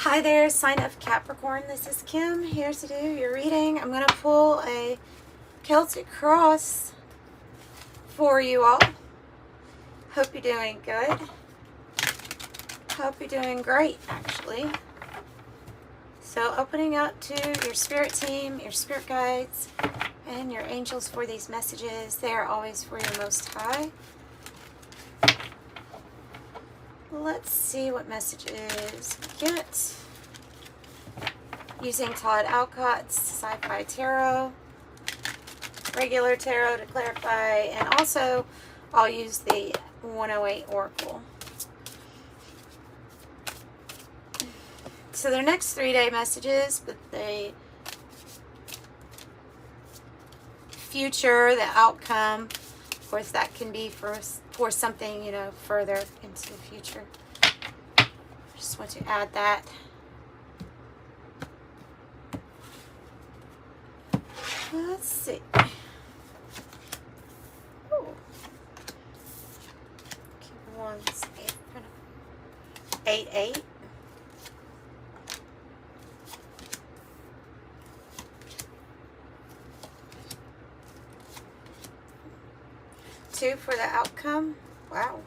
Hi there, sign of Capricorn. This is Kim here to do your reading. I'm going to pull a Celtic cross for you all. Hope you're doing good. Hope you're doing great, actually. So opening up to your spirit team, your spirit guides, and your angels for these messages. They are always for your Most High. Let's see what messages we get. Using Todd Alcott's Sci-Fi Tarot, regular tarot to clarify, and also I'll use the 108 Oracle. So their next 3-day messages, but the future, the outcome, of course that can be for something, you know, further into the future. Just want to add that. Let's see. Ooh. Keep ones 8-8. Two for the outcome. Wow.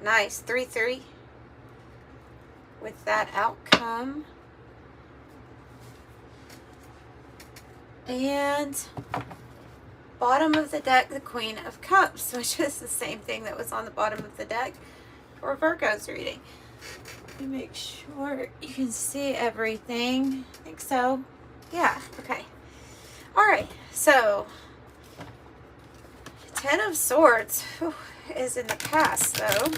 Nice. 3-3 with that outcome. And bottom of the deck, the Queen of Cups, which is the same thing that was on the bottom of the deck for Virgo's reading. Let me make sure you can see everything. I think so. Yeah, okay. Alright, so Ten of Swords is in the past, though.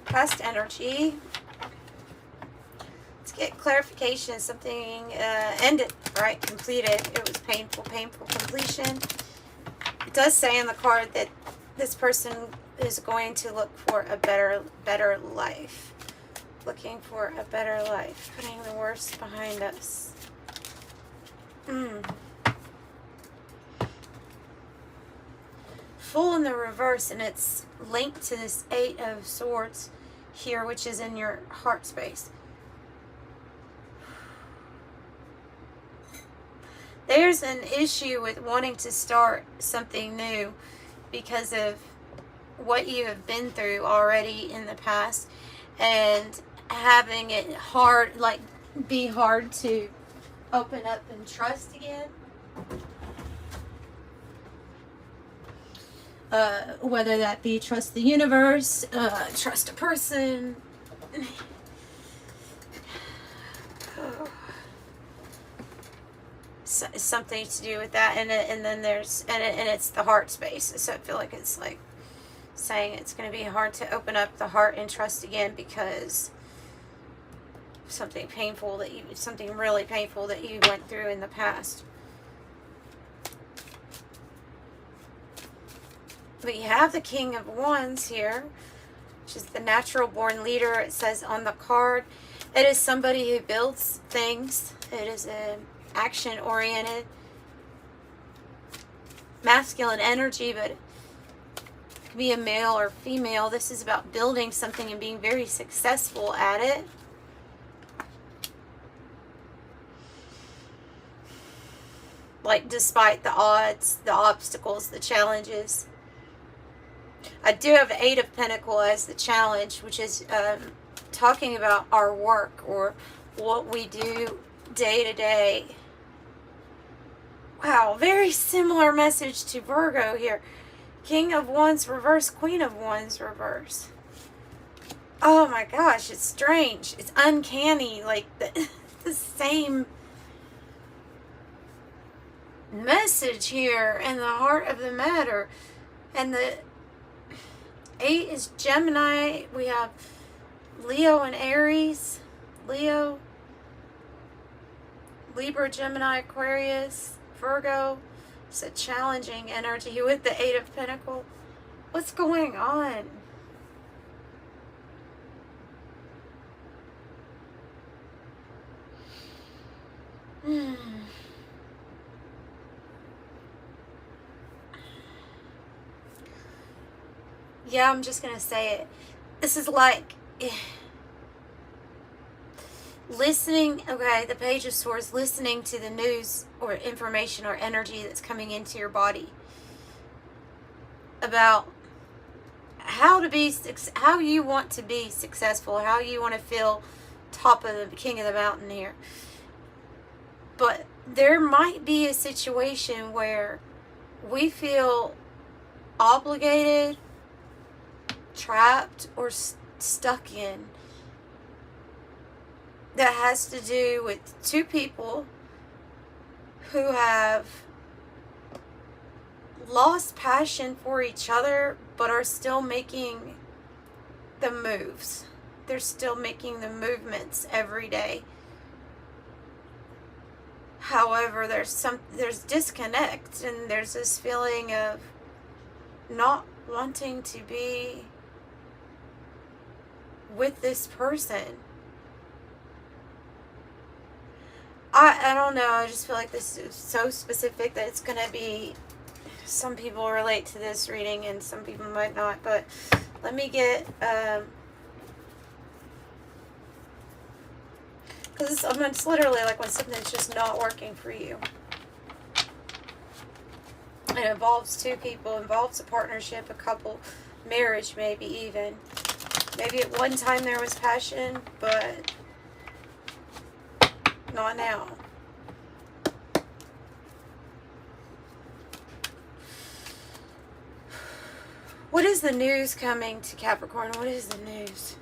Past energy. Get clarification. Something ended, right? Completed. It was painful completion. It does say in the card that this person is going to look for a better life. Looking for a better life. Putting the worst behind us. Full in the reverse, and it's linked to this 8 of Swords here, which is in your heart space. There's an issue with wanting to start something new because of what you have been through already in the past and having it hard, like be hard to open up and trust again. Whether that be trust the universe, trust a person. Something to do with that, and then there's and it's the heart space. So I feel like it's like saying it's going to be hard to open up the heart and trust again because something really painful that you went through in the past. But you have the King of Wands here, which is the natural born leader. It says on the card, it is somebody who builds things. It is a action-oriented, masculine energy, but it could be a male or female. This is about building something and being very successful at it. Like, despite the odds, the obstacles, the challenges. I do have the 8 of Pentacles as the challenge, which is talking about our work or what we do day to day. Wow, very similar message to Virgo here. King of Wands reverse, Queen of Wands reverse. Oh my gosh, it's strange. It's uncanny, like the same message here in the heart of the matter. And the 8 is Gemini. We have Leo and Aries. Leo, Libra, Gemini, Aquarius, Virgo. It's a challenging energy with the 8 of Pentacles. What's going on? Yeah, I'm just going to say it. This is like, listening, okay, the Page of Swords, listening to the news or information or energy that's coming into your body about how you want to be successful, how you want to feel top of the king of the mountain here. But there might be a situation where we feel obligated, trapped, or stuck in, that has to do with two people who have lost passion for each other but are still making the moves. They're still making the movements every day. However, there's disconnect, and there's this feeling of not wanting to be with this person. I don't know, I just feel like this is so specific that it's going to be, some people relate to this reading and some people might not, but let me get, because it's literally like when something's just not working for you. It involves two people, involves a partnership, a couple, marriage maybe even. Maybe at one time there was passion, but not now. What is the news coming to Capricorn? What is the news?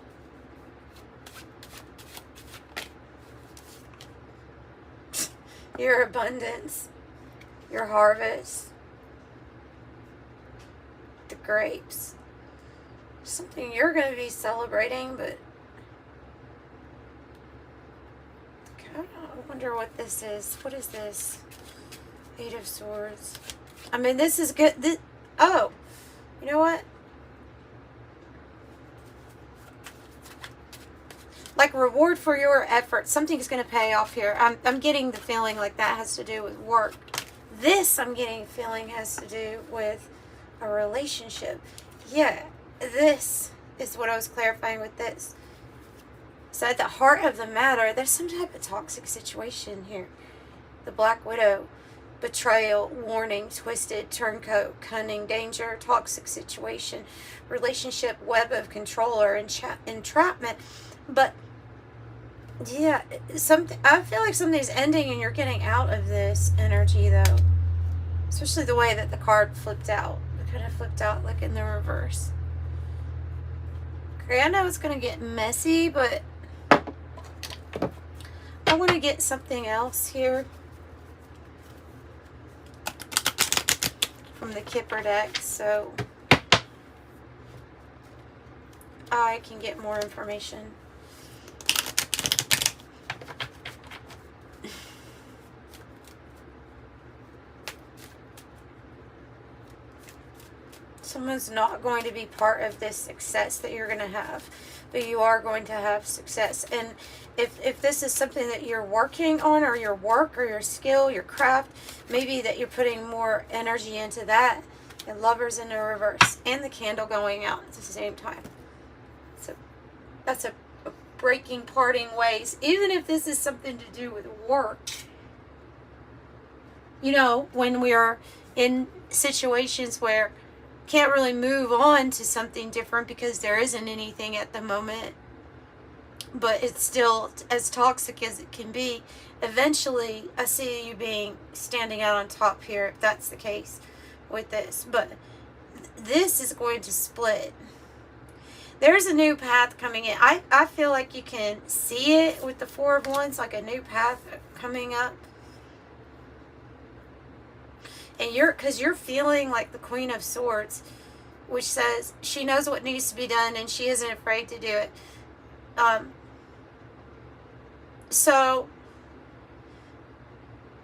Your abundance, your harvest, the grapes. Something you're going to be celebrating, but I wonder what this is. What is this? Eight of Swords. I mean, this is good. Oh, you know what? Like reward for your effort. Something's going to pay off here. I'm getting the feeling like that has to do with work. This, I'm getting a feeling, has to do with a relationship. Yeah, this is what I was clarifying with this. So at the heart of the matter, there's some type of toxic situation here. The Black Widow, betrayal, warning, twisted, turncoat, cunning, danger, toxic situation, relationship, web of control or entrapment. But yeah, I feel like something's ending and you're getting out of this energy though. Especially the way that the card flipped out. It kind of flipped out like in the reverse. Okay, I know it's going to get messy, but I want to get something else here from the Kipper deck so I can get more information. Someone's not going to be part of this success that you're going to have, but you are going to have success. And if this is something that you're working on, or your work or your skill, your craft, maybe that you're putting more energy into that. And Lovers in the reverse and the candle going out at the same time. So that's a breaking, parting ways. Even if this is something to do with work, you know, when we are in situations where can't really move on to something different because there isn't anything at the moment, but it's still as toxic as it can be. Eventually, I see you standing out on top here, if that's the case with this. But this is going to split. There's a new path coming in. I feel like you can see it with the Four of Wands, like a new path coming up. And because you're feeling like the Queen of Swords, which says she knows what needs to be done and she isn't afraid to do it. So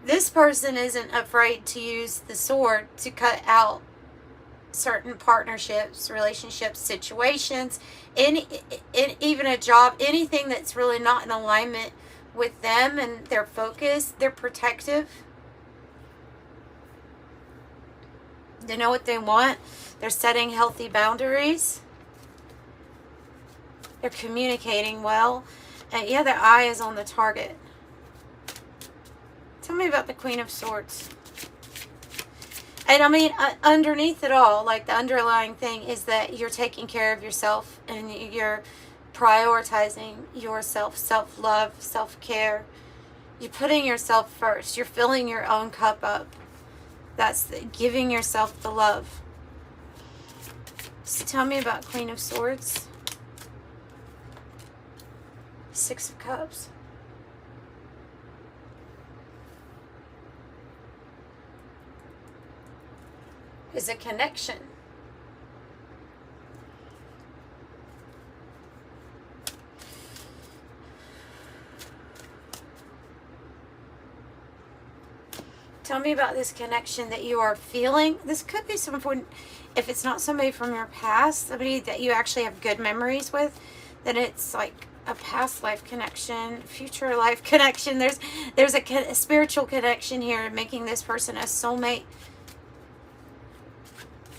this person isn't afraid to use the sword to cut out certain partnerships, relationships, situations, even a job, anything that's really not in alignment with them and their focus. They're protective. They know what they want. They're setting healthy boundaries. They're communicating well. Yeah, the eye is on the target. Tell me about the Queen of Swords. And I mean, underneath it all, like the underlying thing is that you're taking care of yourself and you're prioritizing yourself, self-love, self-care. You're putting yourself first. You're filling your own cup up. That's giving yourself the love. So tell me about Queen of Swords. Six of Cups. Is a connection. Tell me about this connection that you are feeling. This could be someone, if it's not somebody from your past, somebody that you actually have good memories with, then it's like a past life connection, future life connection. There's a spiritual connection here, making this person a soulmate.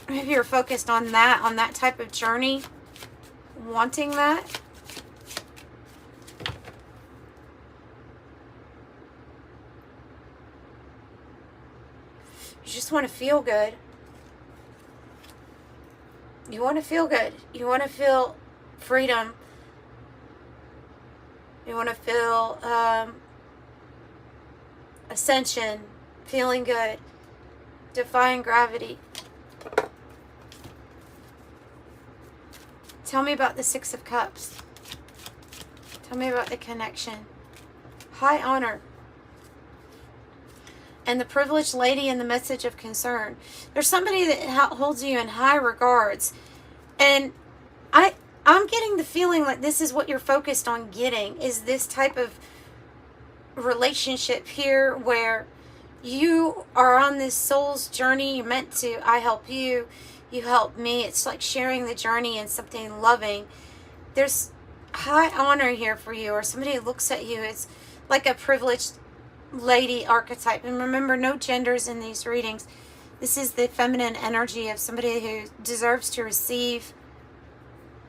Maybe you're focused on that type of journey, wanting that. You just want to feel good. You want to feel good. You want to feel freedom. You want to feel ascension, feeling good, defying gravity. Tell me about the Six of Cups. Tell me about the connection. High honor. And the privileged lady and the message of concern. There's somebody that holds you in high regards. And I'm getting the feeling like this is what you're focused on getting, is this type of relationship here where you are on this soul's journey. You're meant to, I help you, you help me. It's like sharing the journey and something loving. There's high honor here for you, or somebody looks at you. It's like a privileged lady archetype. And remember, no genders in these readings. This is the feminine energy of somebody who deserves to receive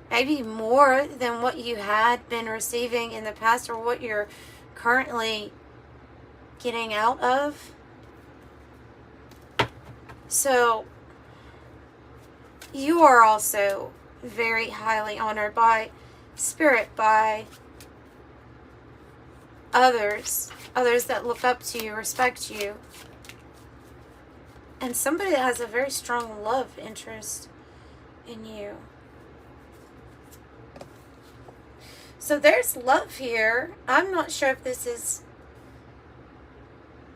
maybe more than what you had been receiving in the past, or what you're currently getting out of. So you are also very highly honored by spirit, by others that look up to you, respect you, and somebody that has a very strong love interest in you. So there's love here. I'm not sure if this is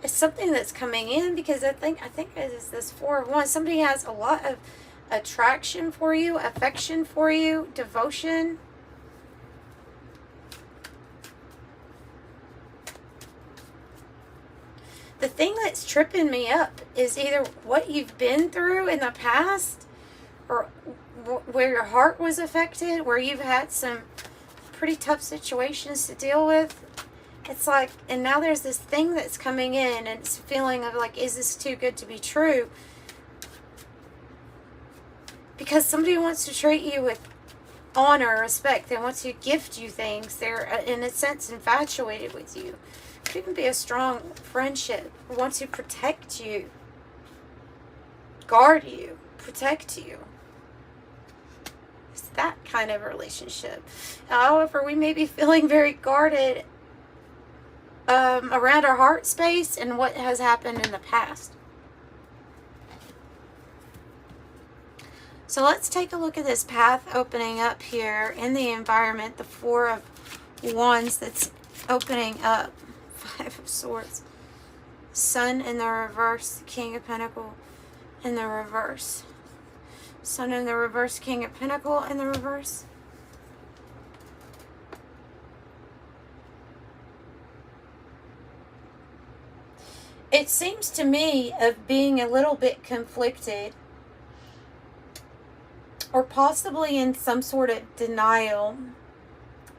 something that's coming in, because I think it is this Four of Wands. Somebody has a lot of attraction for you, affection for you, devotion. The thing that's tripping me up is either what you've been through in the past, or where your heart was affected, where you've had some pretty tough situations to deal with. It's like, and now there's this thing that's coming in, and it's a feeling of like, is this too good to be true? Because somebody wants to treat you with honor, respect. They want to gift you things. They're, in a sense, infatuated with you. It could even be a strong friendship. They want to protect you, guard you, protect you. It's that kind of relationship. However, we may be feeling very guarded around our heart space and what has happened in the past. So let's take a look at this path opening up here in the environment. The Four of Wands that's opening up. Five of Swords. Sun in the reverse. King of Pentacles in the reverse. Sun in the reverse. King of Pentacles in the reverse. It seems to me of being a little bit conflicted, or possibly in some sort of denial,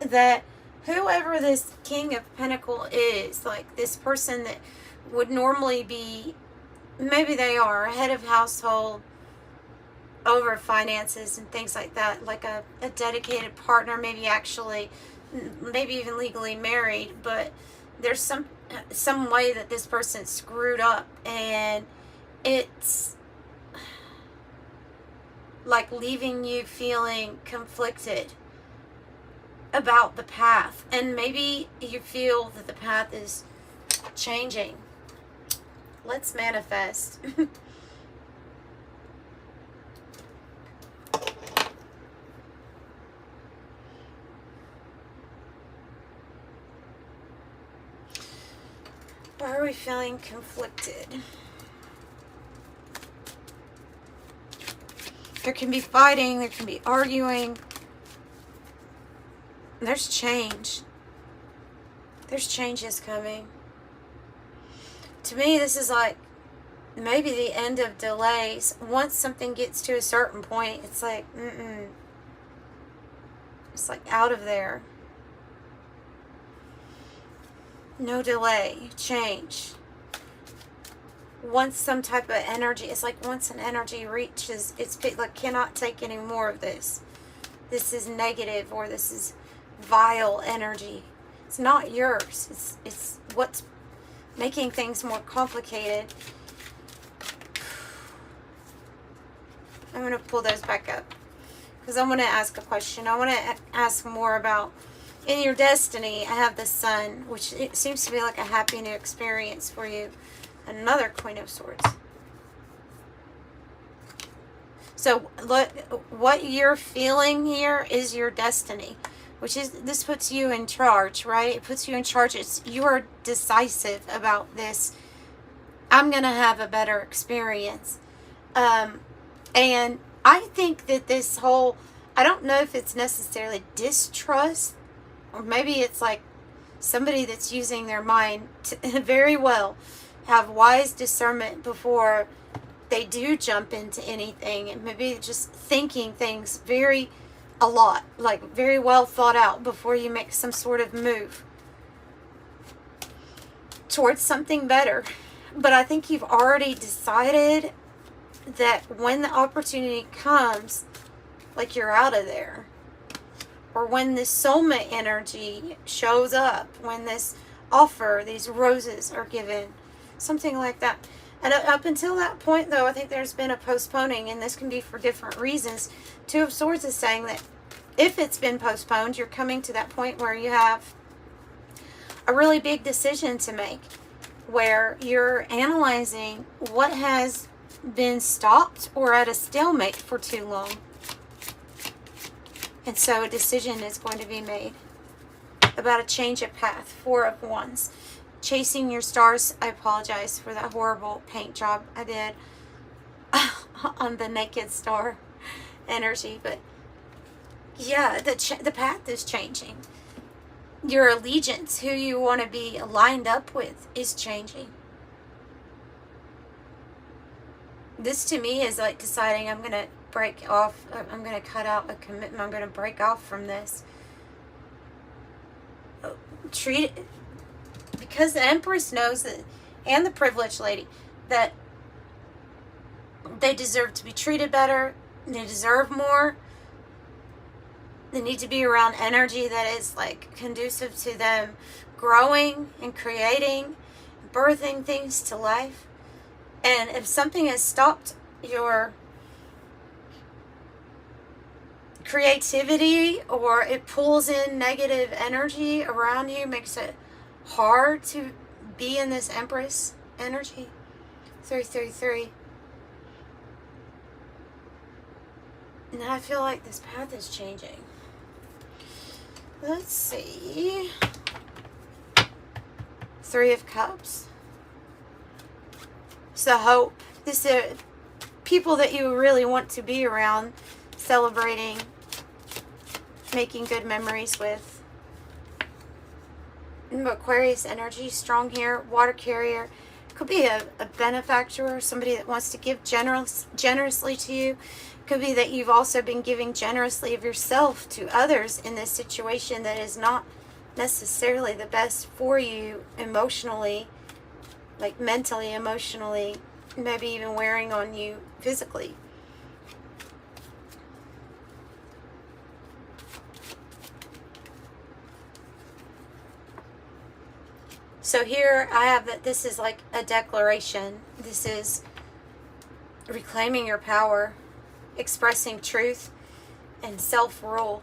that whoever this King of Pentacles is, like this person that would normally be, maybe they are a head of household over finances and things like that, like a dedicated partner, maybe actually maybe even legally married, but there's some way that this person screwed up, and it's like leaving you feeling conflicted about the path. And maybe you feel that the path is changing. Let's manifest. Why are we feeling conflicted? There can be fighting, there can be arguing. There's change. There's changes coming. To me, this is like maybe the end of delays. Once something gets to a certain point, it's like, it's like out of there. No delay, change. Once some type of energy, it's like once an energy reaches, it's like cannot take any more of this. This is negative, or this is vile energy. It's not yours. It's what's making things more complicated. I'm going to pull those back up because I want to ask a question. I want to ask more about in your destiny. I have the Sun, which it seems to be like a happy new experience for you. Another Queen of Swords. So look, what you're feeling here is your destiny, which is, this puts you in charge, right? It puts you in charge. You are decisive about this. I'm going to have a better experience. And I think that this whole, I don't know if it's necessarily distrust, or maybe it's like somebody that's using their mind very well, have wise discernment before they do jump into anything, and maybe just thinking things a lot, like very well thought out before you make some sort of move towards something better. But I think you've already decided that when the opportunity comes, like you're out of there. Or when this soulmate energy shows up, when this offer, these roses are given, something like that. And up until that point, though, I think there's been a postponing, and this can be for different reasons. Two of Swords is saying that if it's been postponed, you're coming to that point where you have a really big decision to make, where you're analyzing what has been stopped or at a stalemate for too long. And so a decision is going to be made about a change of path. Four of Wands. Chasing your stars. I apologize for that horrible paint job I did on the naked star energy. But yeah, the path is changing. Your allegiance, who you want to be lined up with, is changing. This to me is like deciding I'm going to break off, I'm going to cut out a commitment, I'm going to break off from this. Treat it, because the Empress knows that, and the privileged lady, that they deserve to be treated better, they deserve more, they need to be around energy that is like conducive to them growing and creating, birthing things to life. And if something has stopped your creativity, or it pulls in negative energy around you, makes it hard to be in this Empress energy. 333. And I feel like this path is changing. Let's see. Three of Cups. So hope. This is people that you really want to be around, celebrating, making good memories with. Aquarius energy, strong here. Water carrier. Could be a benefactor, somebody that wants to give generously to you. Could be that you've also been giving generously of yourself to others in this situation that is not necessarily the best for you emotionally, like mentally, emotionally, maybe even wearing on you physically. So here I have that this is like a declaration. This is reclaiming your power, expressing truth, and self-rule.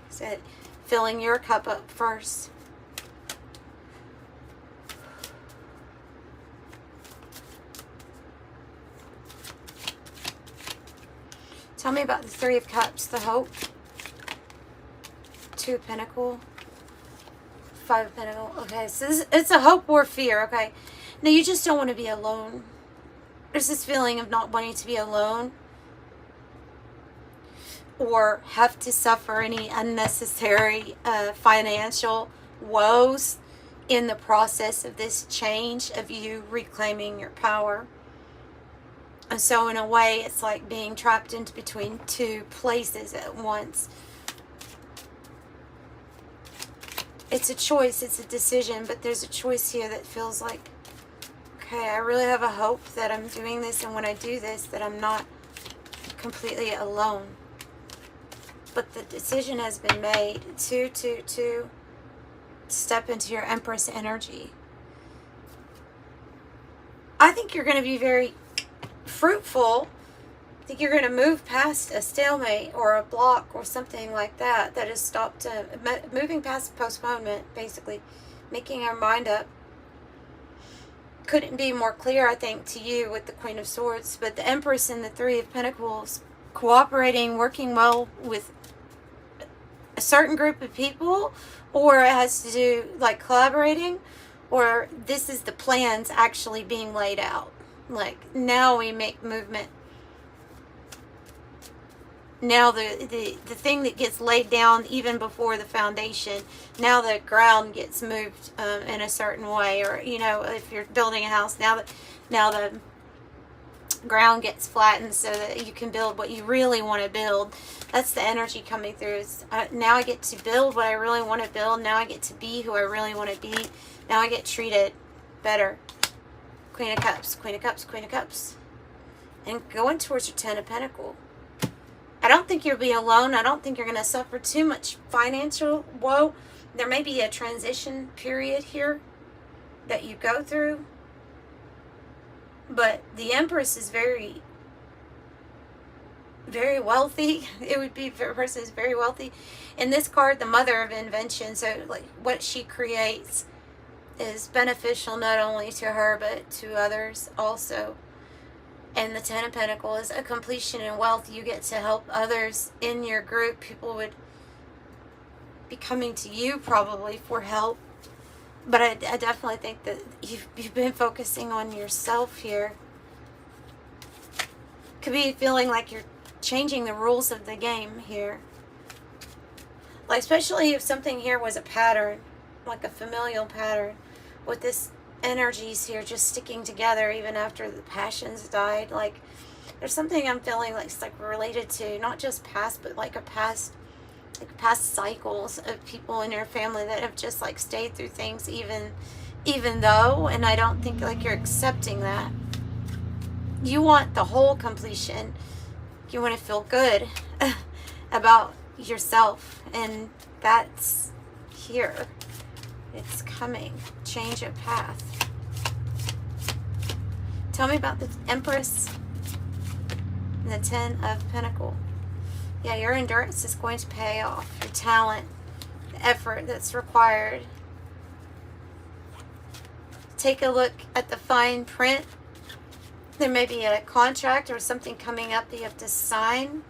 So filling your cup up first. Tell me about the Three of Cups, the hope. Two of Pentacles. Five of Pentacles. Okay, so it's a hope or fear, okay? Now, you just don't want to be alone. There's this feeling of not wanting to be alone or have to suffer any unnecessary financial woes in the process of this change of you reclaiming your power. And so in a way, it's like being trapped into between two places at once. It's a choice, it's a decision, but there's a choice here that feels like, okay, I really have a hope that I'm doing this, and when I do this, that I'm not completely alone. But the decision has been made to step into your Empress energy. I think you're going to be very fruitful. I think you're going to move past a stalemate or a block or something like that has stopped, moving past postponement, basically, making our mind up. Couldn't be more clear, I think, to you with the Queen of Swords, but the Empress and the Three of Pentacles, cooperating, working well with a certain group of people, or it has to do like collaborating, or this is the plans actually being laid out. Like, now we make movement. Now the thing that gets laid down even before the foundation, now the ground gets moved in a certain way. Or, you know, if you're building a house, now the ground gets flattened so that you can build what you really want to build. That's the energy coming through. It's, now I get to build what I really want to build. Now I get to be who I really want to be. Now I get treated better. Queen of Cups, Queen of Cups, Queen of Cups. And going towards your Ten of Pentacles. I don't think you'll be alone. I don't think you're going to suffer too much financial woe. There may be a transition period here that you go through. But the Empress is very, very wealthy. It would be a person who's very wealthy. In this card, the Mother of Invention. So, like, what she creates is beneficial not only to her, but to others also. And the Ten of Pentacles is a completion in wealth. You get to help others in your group. People would be coming to you probably for help. But I definitely think that you've been focusing on yourself here. Could be feeling like you're changing the rules of the game here. Like, especially if something here was a pattern, like a familial pattern, with this energies here just sticking together even after the passions died. Like, there's something I'm feeling like it's like related to not just past, but like a past, like past cycles of people in your family that have just like stayed through things even though, and I don't think like you're accepting that. You want the whole completion. You want to feel good about yourself, and that's here. It's coming. Change of path. Tell me about the Empress and the Ten of Pentacles. Yeah, your endurance is going to pay off. Your talent, the effort that's required. Take a look at the fine print. There may be a contract or something coming up that you have to sign.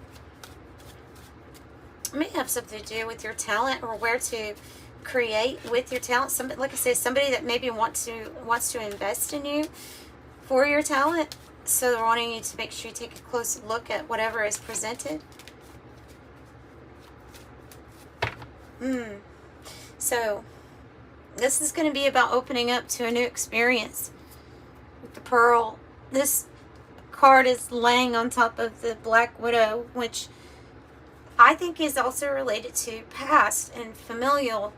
It may have something to do with your talent or where to create with your talent. Somebody, like I said, somebody that maybe wants to invest in you for your talent. So they're wanting you to make sure you take a close look at whatever is presented. So this is going to be about opening up to a new experience with the Pearl. This card is laying on top of the Black Widow, which I think is also related to past and familial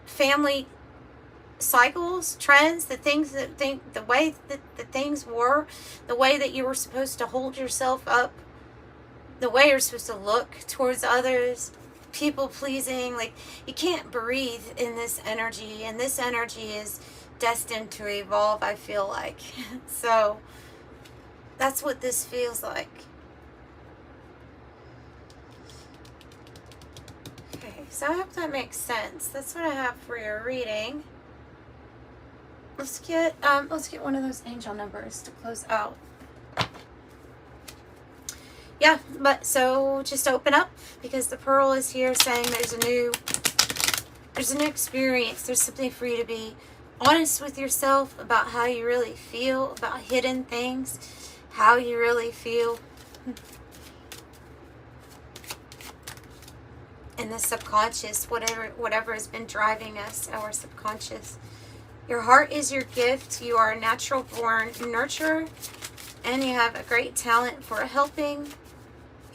family cycles, trends, the things that the way that the things were, the way that you were supposed to hold yourself up, the way you're supposed to look towards others. people pleasing. Like, you can't breathe in this energy, and this energy is destined to evolve, I feel like. So that's what this feels like. Okay, so I hope that makes sense. That's what I have for your reading. Let's get one of those angel numbers to close out. Yeah, but so just open up, because the pearl is here saying there's a new experience. There's something for you to be honest with yourself about how you really feel, about hidden things, how you really feel. In the subconscious, whatever has been driving us, our subconscious. Your heart is your gift. You are a natural born nurturer, and you have a great talent for helping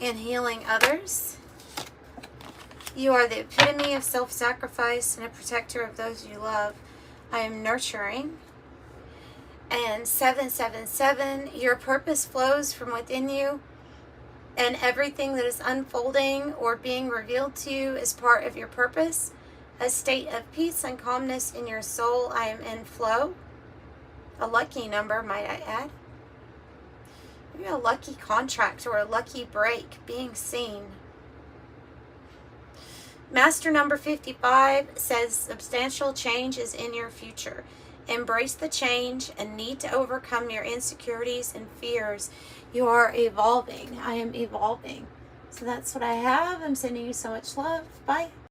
and healing others. You are the epitome of self-sacrifice and a protector of those you love. I am nurturing. And 777, your purpose flows from within you, and everything that is unfolding or being revealed to you is part of your purpose. A state of peace and calmness in your soul. I am in flow. A lucky number, might I add. Maybe a lucky contract or a lucky break being seen. Master number 55 says substantial change is in your future. Embrace the change and need to overcome your insecurities and fears. You are evolving. I am evolving. So that's what I have. I'm sending you so much love. Bye.